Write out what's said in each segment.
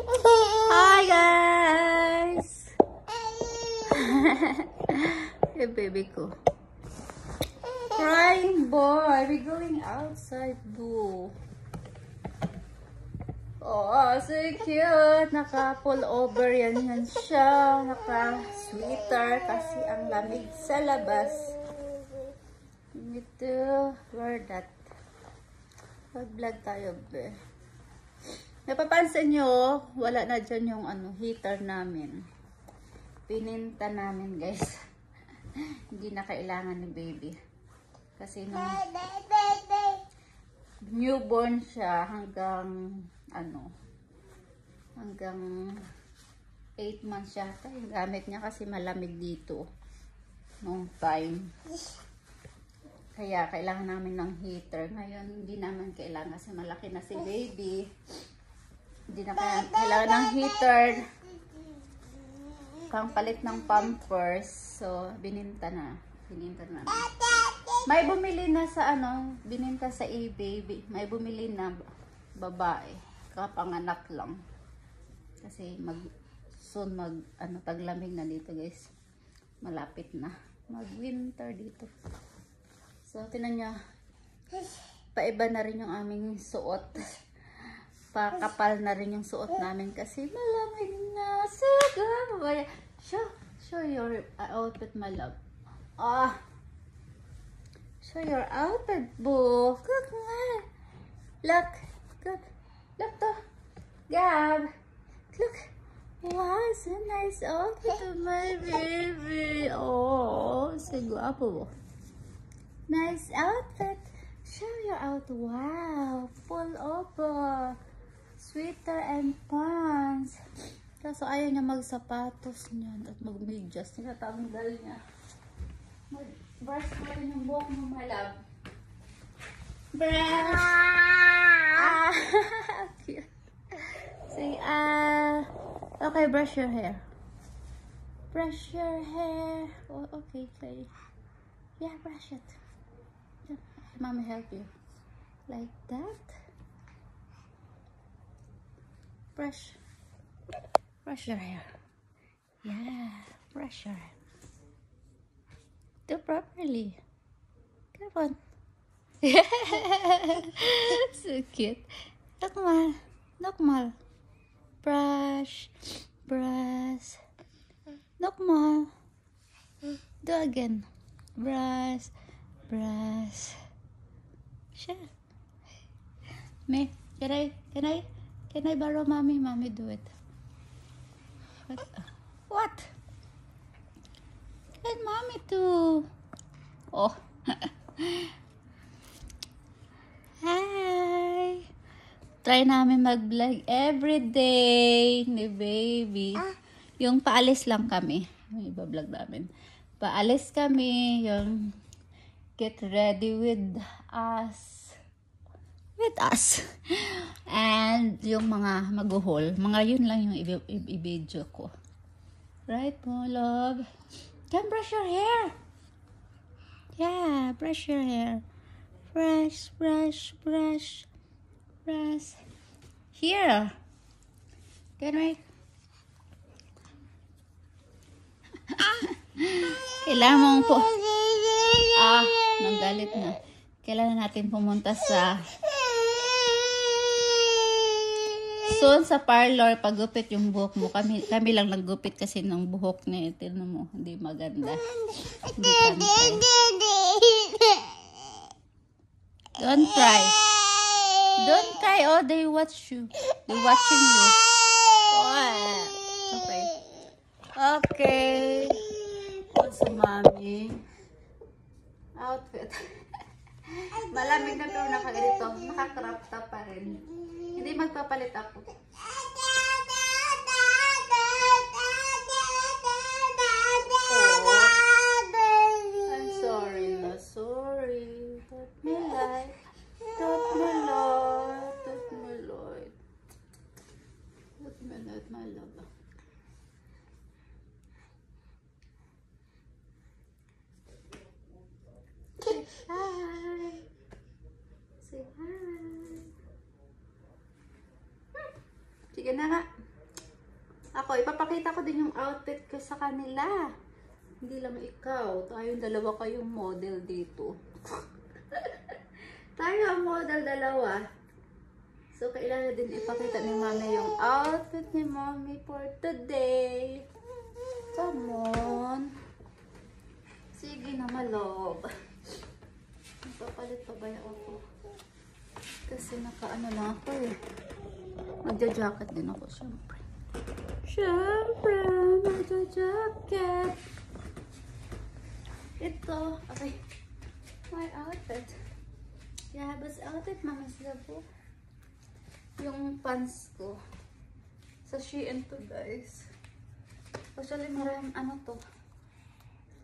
Hi guys! Hey baby ko. Crying boy, we're going outside, boo. Oh, so cute. Naka-pull over yan siya. Naka-sweater kasi ang lamig sa labas. You need to wear that. Mag-vlog tayo, be. Napapansin nyo, wala na dyan yung heater namin. Pininta namin, guys. Hindi na kailangan ni baby. Kasi nung newborn siya hanggang hanggang 8 months siya. Yung gamit niya kasi malamig dito nung time. Kaya kailangan namin ng heater. Ngayon hindi naman kailangan kasi malaki na si baby. Hindi na kailangan ng heater. Pangpalit ng pampers. So bininta na. Bininta na. May bumili na sa bininta sa eBay. May bumili na babae. Kapanganak lang. Kasi soon taglamig na dito, guys. Malapit na. Mag-winter dito. So, tinan nyo. Paiba na rin yung aming suot. Pakapal na rin yung suot namin kasi malamig na. Sige, show your outfit, my love. Show your outfit, boo. Look, look. Good. Look to. Gab. Look. Wow, it's a nice outfit of my baby. Oh, so guapo. Nice outfit. Show your outfit. Wow. Full over. Sweater and pants. Kaso ayaw niya magsapatos niyan at magmedyas. Tinatanggal niya. Brush mo rin yung buhok mo, my love. Brush. Cute. Say, okay, brush your hair. Brush your hair. Oh, okay, okay. Yeah, brush it. Mommy help you. Like that. Brush. Brush your hair. Yeah, brush your hair. Do properly. Come on. So cute. Nokmal. Nokmal. Brush. Brush. Nokmal. Do again. Brush. Brush. Sure. Me. Can I borrow mommy? Mommy do it. What? Let mommy too. Oh. Hi! Try namin mag-vlog everyday ni baby. Yung paalis lang kami. May iba-vlog namin. Paalis kami. Yung get ready with us. With us. And yung mga mag-haul. Mga yun lang yung i-video ko. Right, mo love? Come brush your hair. Yeah, brush your hair. Brush, brush, brush, brush. Here. Can I? Kailangan mong po. Nanggalit na. Kailangan natin pumunta sa soon sa parlor, pagupit yung buhok mo. Kami lang naggupit kasi ng buhok niya. Tignan mo, hindi maganda. Hindi pantay. Don't cry. Don't cry. Oh, they watch you. They watching you. What? Okay. Okay. What's mommy? Outfit. Malamig na pero naka-ganito. Naka-crop top pa rin. Hindi magpapalit ako. I'm sorry na. Sorry. Taught me life. Taught me Lord. Taught me Lord. Taught me Lord, my love. Say hi. Say hi. Sige na nga. Ako, ipapakita ko din yung outfit ko sa kanila. Hindi lang ikaw. Tayong dalawa kayong model dito. Tayo ang model dalawa. So, kailangan din ipakita ni Mami yung outfit ni Mami for today. Come on. Sige na, malob. Magpapalit pa ba ako? Kasi nakaano na ako eh. Magja-jacket din ako, syempre. Syempre, magja-jacket. Ito, okay. My outfit. Yeah, but outfit, Mama Slabo. Yung pants ko. Sa Shein to, guys. Actually, maraming ano to.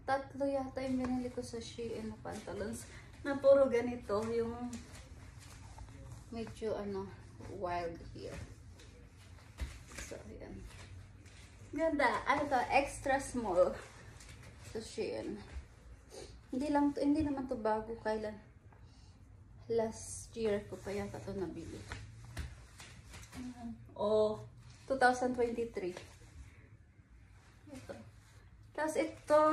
3 yata yung binili ko sa Shein na pantalons. Na puro ganito. Yung medyo ano, wild here. So, yan. Ganda. Ano to? Extra small. Sa Shein. Hindi naman to bago. Kailan? Last year ko pa yata to nabili. Oh, 2023. Ito. Tapos ito,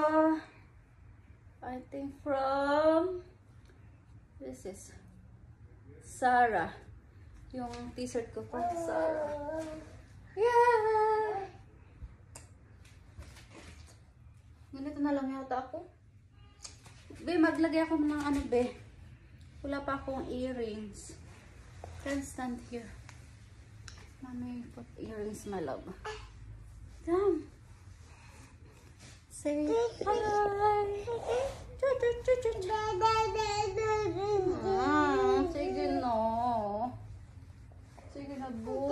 I think from, this is Zara. Yung t-shirt ko pa, Zara. Yeah! Ganito na lang yata ako. Be, maglagay ako ng ano, be. Wala pa akong earrings. Can stand here. Mami, put earrings, my love. Damn. Say hi. Sige no. Sige na, boo.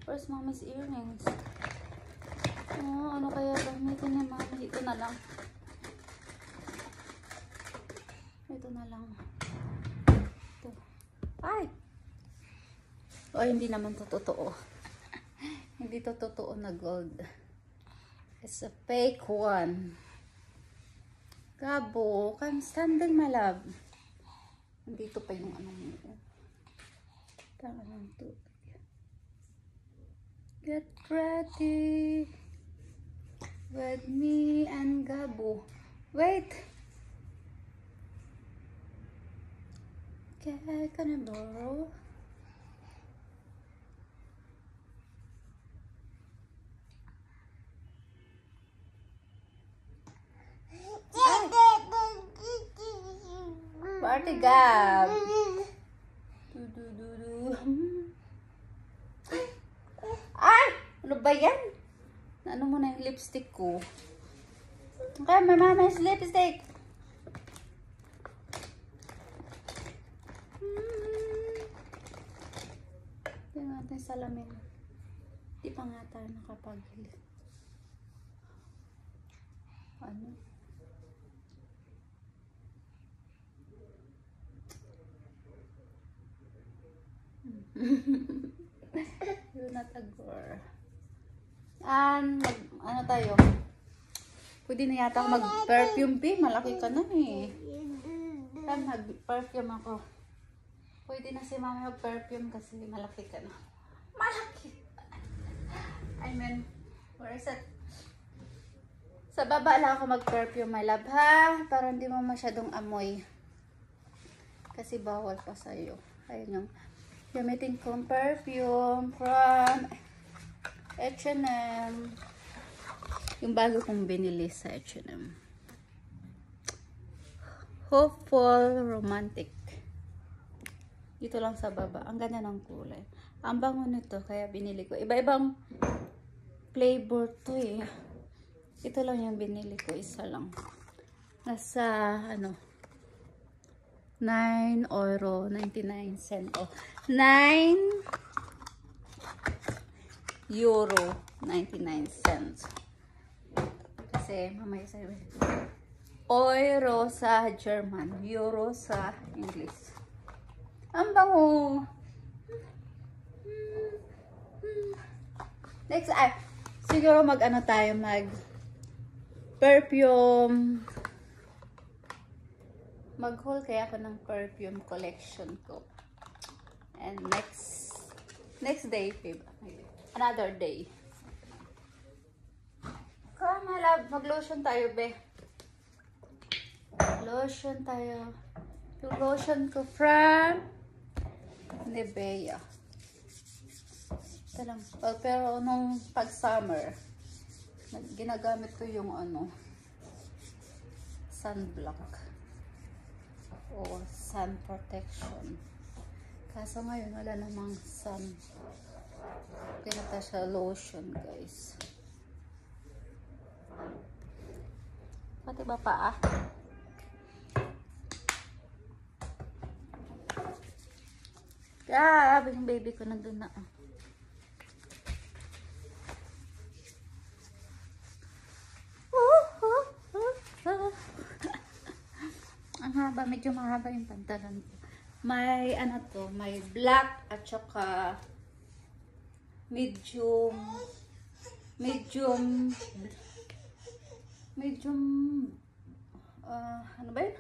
Where's Mama's earrings? Oh, ano kaya gamitin ni Mami? Ito na lang. Ito na lang. Ito. Ay! Oh, hindi naman to totoo. Hindi to totoo na gold. It's a fake one. Gabo, I'm standing, my love. Nandito pa yung ano mo. Tangan to. Get ready with me and Gabo. Wait. Okay, can I borrow? Party Gab. Ay! Ano ba yan? Ano mo na yung lipstick ko? Okay, my mama's lipstick. Tingnan natin sa salamin. Di pa nga tayo nakapagili. Ano? Do not agor. And ano tayo? Pwede na yata mag-perfume, be. Malaki ka na eh. Mag-perfume ako. Pwede na si Mami mag-perfume kasi malaki ka na. Malaki! I mean, where is it? Sa baba lang ako mag-perfume, my love, ha? Para hindi mo masyadong amoy. Kasi bawal pa sa'yo. Ayun yung gamitin kong perfume from H&M. Yung bago kong binili sa H&M. Hopeful Romantic. Dito lang sa baba. Ang ganda ng kulay. Ang bango nito, kaya binili ko. Iba-ibang flavor to eh. Ito lang yung binili ko. Isa lang. Nasa, ano, 9 euro 99 cent. Oh, 9 euro 99 cents. Kasi mamaya sa euro sa German, euro sa English. Ang bango. Next, siguro mag-ano tayo, mag-perfume. Mag-haul kaya ako ng perfume collection ko. And next Next day, babe. Another day. Come, my love. Mag-lotion tayo, be. Lotion tayo. Yung lotion ko from Nivea. Ito lang. Pero nung pag-summer, ginagamit ko yung ano, sunblock o sun protection. Kaso ngayon wala namang sun. Pinata siya lotion, guys. Pati ba paa? Grabe yung baby ko nandun na. Ang haba, medyo mahaba yung pantalon ko. May ano to, may black at saka medium ano ba yun?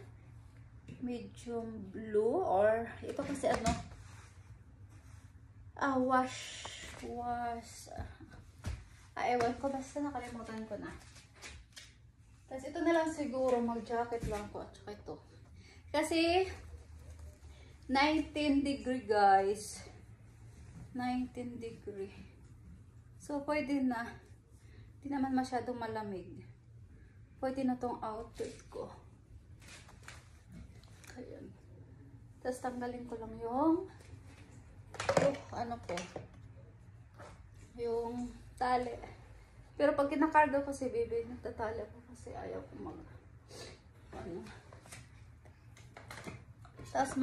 Medium blue or ito kasi ano ewan ko, basta nakalimutan ko na. Tapos ito na lang siguro, mag-jacket lang ko at saka ito. Kasi 19 degree, guys. 19 degree. So, pwede na. Hindi naman masyadong malamig. Pwede na tong outfit ko. Ayan. Tapos tanggalin ko lang yung ano po, yung tali. Pero pag kinakarga ko si baby, natatali ko kasi ayaw ko ano. Tapos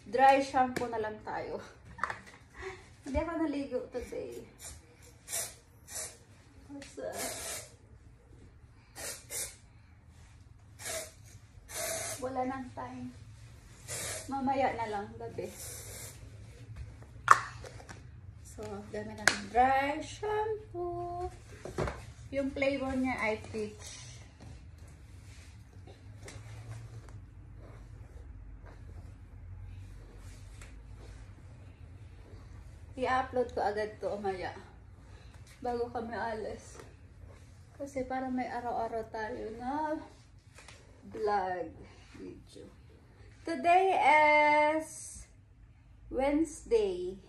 dry shampoo na lang tayo. Hindi ako naligo today. Tapos, wala nang time. Mamaya na lang gabi. So, gamit natin dry shampoo. Yung flavor niya ay peach. I-upload ko agad to maya. Bago kami alis. Kasi para may araw-araw tayo na vlog video. Today is Wednesday.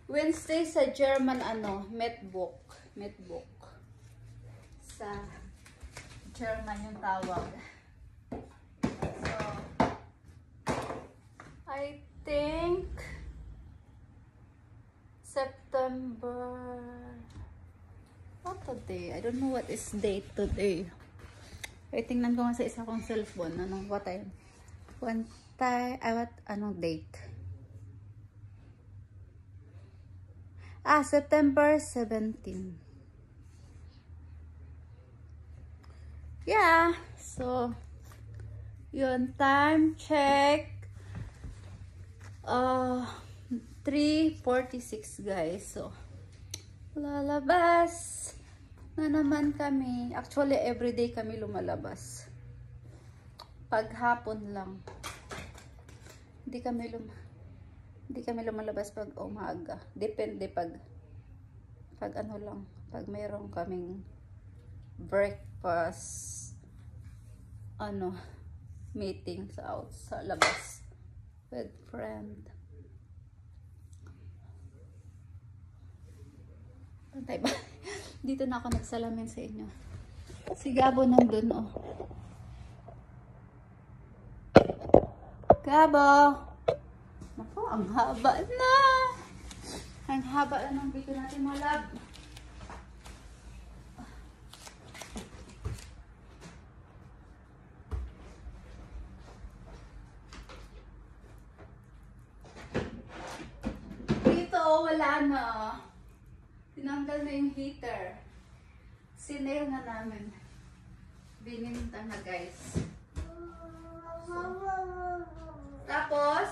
Wednesday sa German Mittwoch. Sa German yung tawag. So, I think September. What today? I don't know what is date today. Ay, tingnan ko nga sa isa kong cellphone. What time? Anong date? September 17. Yeah. So, yun. Time check. 3:46, guys. So, lalabas na naman kami. Actually, everyday kami lumalabas. Paghapon lang. Hindi kami lumalabas pag umaga. Depende pag ano lang. Pag mayroon kaming breakfast meeting sa labas with friend. Pantay ba? Dito na ako nagsalamin sa inyo. Si Gabo nandun, oh. Gabo! Naku, ang haba na! Ang haba na ng video natin, mga lab. Dito, wala na. Tinanggal na yung heater. Sinail na namin. Bininta na, guys. Tapos,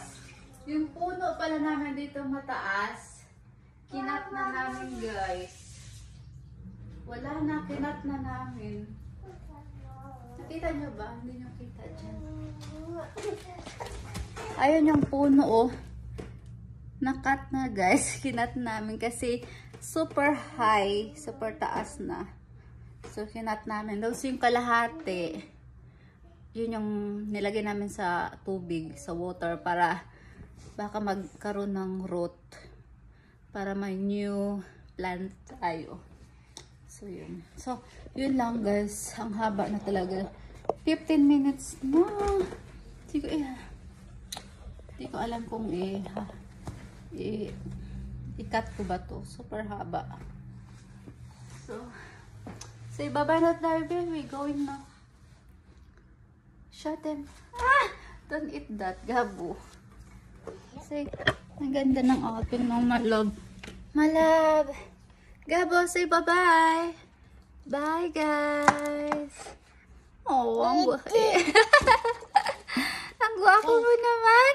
yung puno pala namin dito mataas, kinat na namin, guys. Wala na, kinat na namin. Nakita nyo ba? Hindi nyo kita dyan. Ayun yung puno, oh. Nakat na guys. Kinat namin kasi super high. Super taas na. So, kinat namin. Tapos yung kalahati, yun yung nilagay namin sa tubig, sa water, para baka magkaroon ng root. Para may new plant tayo. So, yun. So, yun lang guys. Ang haba na talaga. 15 minutes na. Hindi ko alam kung i-cut ko ba to. Super haba. So, say bye-bye na tayo, baby. Going na. Shut them. Don't eat that. Gabo. Say, ang ganda ng outing ng malove. Malove. Gabo, say bye-bye. Bye, guys. Oh, ang gwapo mo naman.